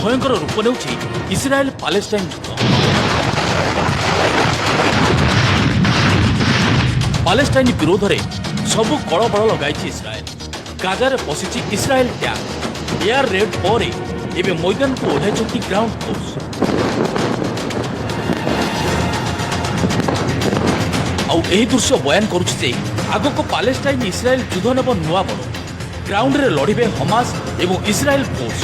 ଭୟଙ୍କର ରୂପ ନେଉଛି ଇସ୍ରାଏଲ ପାଲେଷ୍ଟାଇନ ଯୁଦ୍ଧ। ପାଲେଷ୍ଟାଇନ ବିରୋଧରେ ସବୁ କଳବଳ ଲଗାଇଛି ଇସ୍ରାଏଲ। ଗାଜାରେ ପଶିଛି ଇସ୍ରାଏଲ ଟ୍ୟାଙ୍କ। ଏୟାର ରେଡ୍ ପରେ ଏବେ ମଇଦାନକୁ ଓହ୍ଲାଇଛନ୍ତି ଗ୍ରାଉଣ୍ଡ ଫୋର୍ସ। ଆଉ ଏହି ଦୃଶ୍ୟ ବୟାନ କରୁଛି ଯେ ଆଗକୁ ପାଲେଷ୍ଟାଇନ ଇସ୍ରାଏଲ ଯୁଦ୍ଧ ନେବ ନୂଆ ବଡ଼। ଗ୍ରାଉଣ୍ଡରେ ଲଢ଼ିବେ ହମାସ ଏବଂ ଇସ୍ରାଏଲ ଫୋର୍ସ।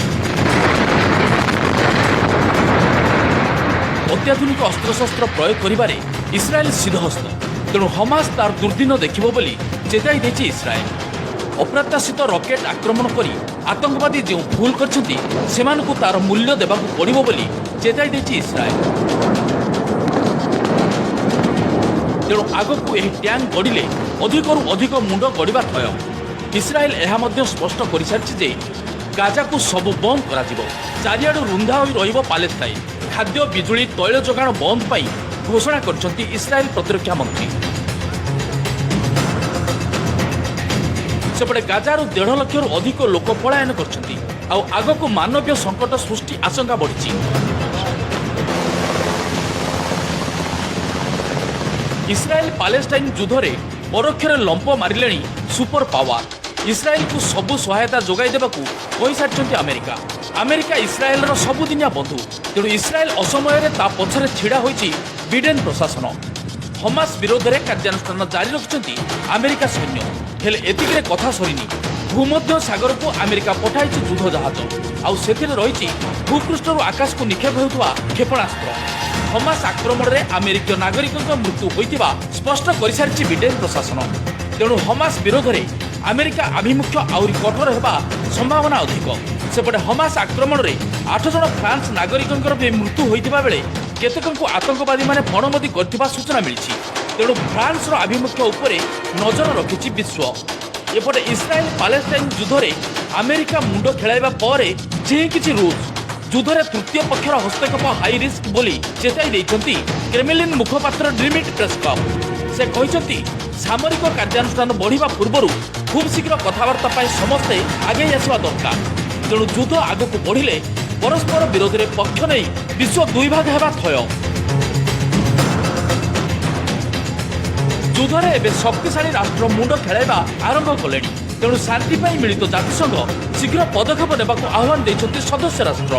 ଅତ୍ୟାଧୁନିକ ଅସ୍ତ୍ରଶସ୍ତ୍ର ପ୍ରୟୋଗ କରିବାରେ ଇସ୍ରାଏଲ ସିଦ୍ଧହସ୍ତ। ତେଣୁ ହମାସ ତାର ଦୁର୍ଦ୍ଦିନ ଦେଖିବ ବୋଲି ଚେତାଇ ଦେଇଛି ଇସ୍ରାଏଲ। ଅପ୍ରତ୍ୟାଶିତ ରକେଟ୍ ଆକ୍ରମଣ କରି ଆତଙ୍କବାଦୀ ଯେଉଁ ଭୁଲ କରିଛନ୍ତି ସେମାନଙ୍କୁ ତାର ମୂଲ୍ୟ ଦେବାକୁ ପଡ଼ିବ ବୋଲି ଚେତାଇ ଦେଇଛି ଇସ୍ରାଏଲ। ତେଣୁ ଆଗକୁ ଏହି ଟ୍ୟାଙ୍କ ଗଡ଼ିଲେ ଅଧିକରୁ ଅଧିକ ମୁଣ୍ଡ ଗଡ଼ିବା ଥୟ। ଇସ୍ରାଏଲ ଏହା ମଧ୍ୟ ସ୍ପଷ୍ଟ କରିସାରିଛି ଯେ ଗାଜାକୁ ସବୁ ବନ୍ଦ କରାଯିବ। ଚାରିଆଡ଼ୁ ରୁନ୍ଧା ହୋଇ ରହିବ ପାଲେଷ୍ଟାଇନ। ଖାଦ୍ୟ, ବିଜୁଳି, ତୈଳ ଯୋଗାଣ ବନ୍ଦ ପାଇଁ ଘୋଷଣା କରିଛନ୍ତି ଇସ୍ରାଏଲ ପ୍ରତିରକ୍ଷା ମନ୍ତ୍ରୀ। ସେପଟେ ଗାଜାରୁ 1.5 ଲକ୍ଷରୁ ଅଧିକ ଲୋକ ପଳାୟନ କରିଛନ୍ତି। ଆଉ ଆଗକୁ ମାନବୀୟ ସଙ୍କଟ ସୃଷ୍ଟି ଆଶଙ୍କା ବଢ଼ିଛି। ଇସ୍ରାଏଲ ପାଲେଷ୍ଟାଇନ ଯୁଦ୍ଧରେ ପରୋକ୍ଷରେ ଲମ୍ପ ମାରିଲେଣି ସୁପର ପାୱାର। ଇସ୍ରାଏଲକୁ ସବୁ ସହାୟତା ଯୋଗାଇ ଦେବାକୁ କହିସାରିଛନ୍ତି ଆମେରିକା। ଆମେରିକା ଇସ୍ରାଏଲର ସବୁଦିନିଆ ବନ୍ଧୁ। ତେଣୁ ଇସ୍ରାଏଲ ଅସମୟରେ ତା ପଛରେ ଛିଡ଼ା ହୋଇଛି ବିଡେନ ପ୍ରଶାସନ। ହମାସ ବିରୋଧରେ କାର୍ଯ୍ୟାନୁଷ୍ଠାନ ଜାରି ରଖିଛନ୍ତି ଆମେରିକା ସୈନ୍ୟ। ହେଲେ ଏତିକିରେ କଥା ସରିନି। ଭୂମଧ୍ୟ ସାଗରକୁ ଆମେରିକା ପଠାଇଛି ଯୁଦ୍ଧ ଜାହାଜ। ଆଉ ସେଥିରେ ରହିଛି ଭୂପୃଷ୍ଠରୁ ଆକାଶକୁ ନିକ୍ଷେପ ହେଉଥିବା କ୍ଷେପଣାସ୍ତ୍ର। ହମାସ ଆକ୍ରମଣରେ ଆମେରିକୀୟ ନାଗରିକଙ୍କ ମୃତ୍ୟୁ ହୋଇଥିବା ସ୍ପଷ୍ଟ କରିସାରିଛି ବିଡେନ ପ୍ରଶାସନ। ତେଣୁ ହମାସ ବିରୋଧରେ ଆମେରିକା ଆଭିମୁଖ୍ୟ ଆହୁରି କଠୋର ହେବା ସମ୍ଭାବନା ଅଧିକ। ସେପଟେ ହମାସ ଆକ୍ରମଣରେ 8 ଜଣ ଫ୍ରାନ୍ସ ନାଗରିକଙ୍କର ବି ମୃତ୍ୟୁ ହୋଇଥିବା ବେଳେ କେତେକଙ୍କୁ ଆତଙ୍କବାଦୀମାନେ ପଣବନ୍ଦୀ କରିଥିବା ସୂଚନା ମିଳିଛି। ତେଣୁ ଫ୍ରାନ୍ସର ଆଭିମୁଖ୍ୟ ଉପରେ ନଜର ରଖିଛି ବିଶ୍ୱ। ଏପଟେ ଇସ୍ରାଏଲ ପାଲେଷ୍ଟାଇନ ଯୁଦ୍ଧରେ ଆମେରିକା ମୁଣ୍ଡ ଖେଳାଇବା ପରେ ଯେ କିଛି ରୁଷ ଯୁଦ୍ଧରେ ତୃତୀୟ ପକ୍ଷର ହସ୍ତକ୍ଷେପ ହାଇ ରିସ୍କ ବୋଲି ଚେତାଇ ଦେଇଛନ୍ତି କ୍ରେମଲିନ୍ ମୁଖପାତ୍ର ଡିମିଟ୍ରି ପେସ୍କଭ। ସେ କହିଛନ୍ତି ସାମରିକ କାର୍ଯ୍ୟାନୁଷ୍ଠାନ ବଢ଼ିବା ପୂର୍ବରୁ ଖୁବ୍ ଶୀଘ୍ର କଥାବାର୍ତ୍ତା ପାଇଁ ସମସ୍ତେ ଆଗେଇ ଆସିବା ଦରକାର। ତେଣୁ ଯୁଦ୍ଧ ଆଗକୁ ବଢ଼ିଲେ ପରସ୍ପର ବିରୋଧରେ ପକ୍ଷ ନେଇ ବିଶ୍ୱ ଦୁଇ ଭାଗ ହେବା ଥୟ। ଯୁଦ୍ଧରେ ଏବେ ଶକ୍ତିଶାଳୀ ରାଷ୍ଟ୍ର ମୁଣ୍ଡ ଖେଳାଇବା ଆରମ୍ଭ କଲେଣି। ତେଣୁ ଶାନ୍ତି ପାଇଁ ମିଳିତ ଜାତିସଂଘ ଶୀଘ୍ର ପଦକ୍ଷେପ ନେବାକୁ ଆହ୍ୱାନ ଦେଇଛନ୍ତି ସଦସ୍ୟ ରାଷ୍ଟ୍ର।